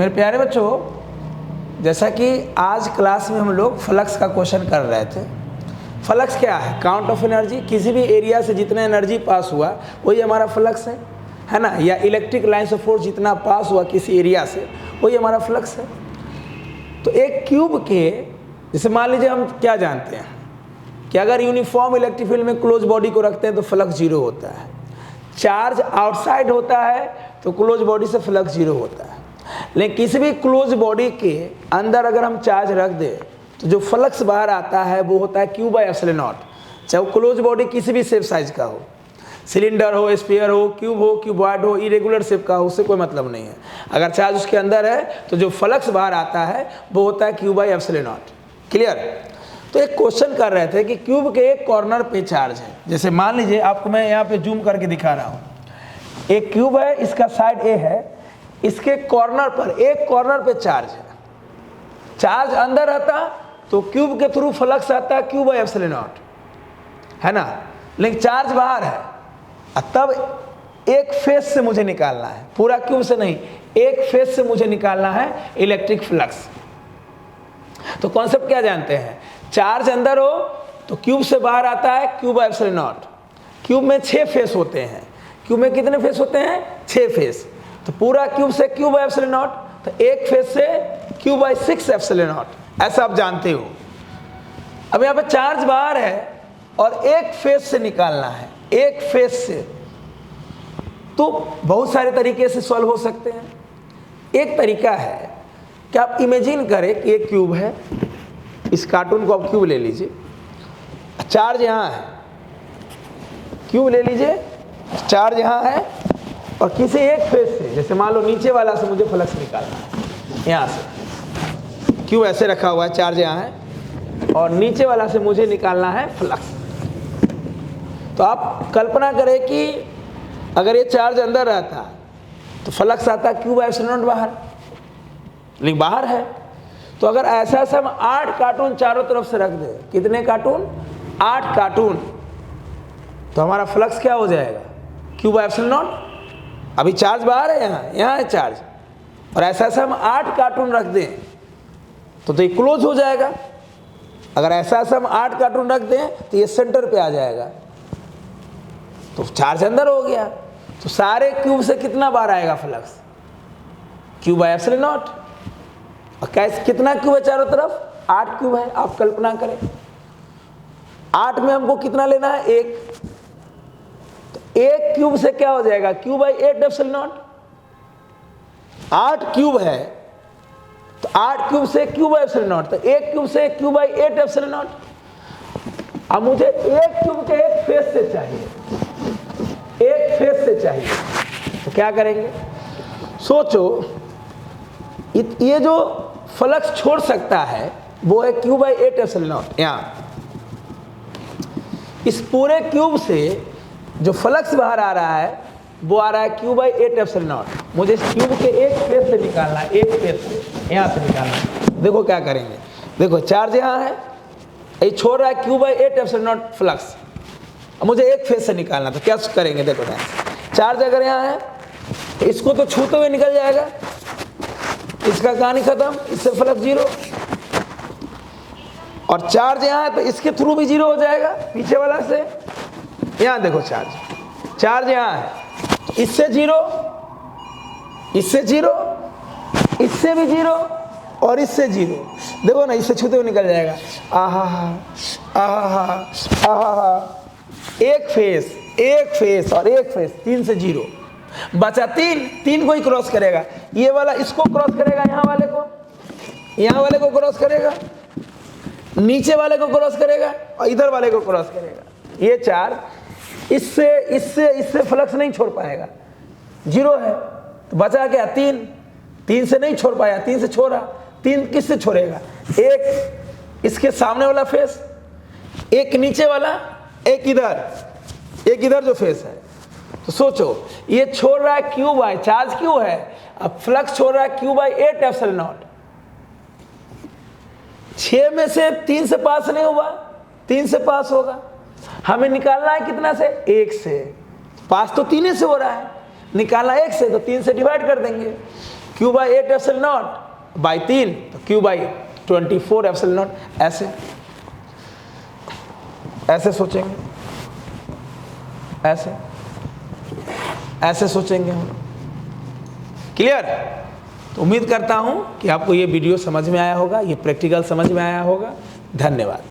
मेरे प्यारे बच्चों, जैसा कि आज क्लास में हम लोग फ्लक्स का क्वेश्चन कर रहे थे। फ्लक्स क्या है? Count of energy. किसी भी एरिया से जितना एनर्जी पास हुआ वही हमारा फ्लक्स है ना। या इलेक्ट्रिक लाइन्स ऑफ फोर्स जितना पास हुआ किसी एरिया से वही हमारा फ्लक्स है। तो एक क्यूब के, जैसे मान लीजिए हम क्या जानते हैं कि अगर यूनिफॉर्म इलेक्ट्रिक फील्ड में क्लोज बॉडी को रखते हैं तो फ्लक्स जीरो होता है। चार्ज आउटसाइड होता है तो क्लोज बॉडी से फ्लक्स जीरो होता है। लेकिन किसी भी क्लोज बॉडी के अंदर अगर हम चार्ज रख दें तो जो फ्लक्स बाहर आता है वो होता है क्यू बाय एप्सिलॉन नॉट। चाहे वो क्लोज बॉडी किसी भी शेप साइज का हो, सिलेंडर हो, स्फीयर हो, क्यूबॉइड हो, इरेगुलर शेप का हो, उससे कोई मतलब नहीं है। अगर चार्ज उसके अंदर है तो जो फ्लक्स बाहर आता है वो होता है Q by epsilon not. Clear? तो एक क्वेश्चन कर रहे थे कि क्यूब के एक कॉर्नर पे चार्ज है। जैसे मान लीजिए, आपको मैं यहाँ पे जूम करके दिखा रहा हूँ। एक क्यूब है, इसका साइड ए है, इसके कॉर्नर पर, एक कॉर्नर पे चार्ज है। चार्ज अंदर रहता तो क्यूब के थ्रू फ्लक्स आता है क्यू बाय एप्सिलॉन नॉट, है ना। लेकिन चार्ज बाहर है, तब एक फेस से मुझे निकालना है, पूरा क्यूब से नहीं, एक फेस से मुझे निकालना है इलेक्ट्रिक फ्लक्स। तो कॉन्सेप्ट क्या जानते हैं? चार्ज अंदर हो तो क्यूब से बाहर आता है Q by epsilon not. Cube में 6 फेस होते हैं। क्यूब में कितने फेस होते हैं? 6 फेस। तो पूरा क्यूब से क्यू बाय एप्सिलॉन नॉट, तो एक फेस से क्यू बाय 6 एप्सिलॉन नॉट, ऐसा आप जानते हो। अब यहाँ पे चार्ज बाहर है और एक फेस से निकालना है, एक फेस से। तो बहुत सारे तरीके से सॉल्व हो सकते हैं। एक तरीका है कि आप इमेजिन करें कि एक क्यूब है, इस कार्टून को आप क्यूब ले लीजिए, चार्ज यहाँ है, क्यूब ले लीजिए, चार्ज यहाँ है, और किसी एक फेस से, जैसे मान लो नीचे वाला से मुझे फ्लक्स निकालना है, यहाँ से क्यूब ऐसे रखा हुआ है, चार्ज यहाँ है, और नीचे वाला से मुझे निकालना है फ्लक्स। तो आप कल्पना करें कि अगर ये चार्ज अंदर रहता तो फ्लक्स आता क्यू बाय एप्सिलॉन नॉट बाहर, लेकिन बाहर है। तो अगर ऐसा हम 8 कार्टून चारों तरफ से रख दें, कितने कार्टून? 8 कार्टून, तो हमारा फ्लक्स क्या हो जाएगा? Q by epsilon not. अभी चार्ज बाहर है, यहाँ है चार्ज, और ऐसा हम 8 कार्टून रख दें तो ये क्लोज हो जाएगा। अगर ऐसा हम 8 कार्टून रख दें तो ये सेंटर पे आ जाएगा, तो चार्ज अंदर हो गया। तो सारे क्यूब से कितना बार आएगा flux? Q by epsilon not. और कैसे, कितना क्यूब है चारों तरफ? 8 क्यूब है। आप कल्पना करें, 8 में हमको कितना लेना है? 1। तो एक क्यूब से क्या हो जाएगा? Q by 8 epsilon naught. 8 cube है तो 8 क्यूब से क्यू बाय एप्सिलॉन नॉट, तो एक क्यूब से क्यू बाय 8 एप्सिलॉन नॉट। अब मुझे एक क्यूब के एक फेस से चाहिए, एक फेस से चाहिए, तो क्या करेंगे? सोचो, ये जो फ्लक्स छोड़ सकता है वो है क्यू बाय 8 एप्सिलॉन नॉट। यहाँ इस पूरे क्यूब से जो फ्लक्स बाहर आ रहा है वो आ रहा है क्यू बाय 8 एप्सिलॉन नॉट। मुझे इस क्यूब के एक फेस से निकालना है, एक फेस से, यहाँ से निकालना है। देखो क्या करेंगे, देखो चार्ज यहाँ है, ये छोड़ रहा है Q by 8 epsilon naught flux. अब मुझे एक फेस से निकालना, तो क्या करेंगे? देखो चार्ज अगर यहाँ है, इसको तो छूते हुए निकल जाएगा, इसका कहानी खत्म, इससे फ्लक्स जीरो। और चार्ज यहाँ है तो इसके थ्रू भी जीरो हो जाएगा, पीछे वाला से। यहाँ देखो चार्ज यहाँ है, तो इससे जीरो, इससे जीरो, इससे भी जीरो, और इससे जीरो। देखो ना, इससे छूते हुए निकल जाएगा। आहा हा, आहा हा, आहा हा। एक फेस और एक फेस, 3 से जीरो बचा। 3 को ही क्रॉस करेगा, ये वाला इसको क्रॉस करेगा, यहाँ वाले को क्रॉस करेगा, नीचे वाले को क्रॉस करेगा, और इधर वाले को क्रॉस करेगा। ये चार्ज इससे फ्लक्स नहीं छोड़ पाएगा, जीरो है। तो बचा क्या? 3 से नहीं छोड़ पाया, 3 से छोड़ा। 3 किससे छोड़ेगा? एक इसके सामने वाला फेस, एक नीचे वाला, एक इधर जो फेस है। तो सोचो, ये छोड़ रहा है क्यू बाय, चार्ज क्यू है, अब फ्लक्स छोड़ रहा है क्यू बाय 8 एप्सिलॉन नॉट। 6 में से 3 से पास नहीं हुआ, 3 से पास होगा। हमें निकालना है कितना से? 1 से। पास तो 3 से हो रहा है, निकालना 1 से, तो 3 से डिवाइड कर देंगे। Q by 8 epsilon not by 3 तो Q बाई 24 एप्सिलॉन नॉट। ऐसे सोचेंगे, ऐसे सोचेंगे हम। क्लियर? तो उम्मीद करता हूं कि आपको ये वीडियो समझ में आया होगा, ये प्रैक्टिकल समझ में आया होगा। धन्यवाद।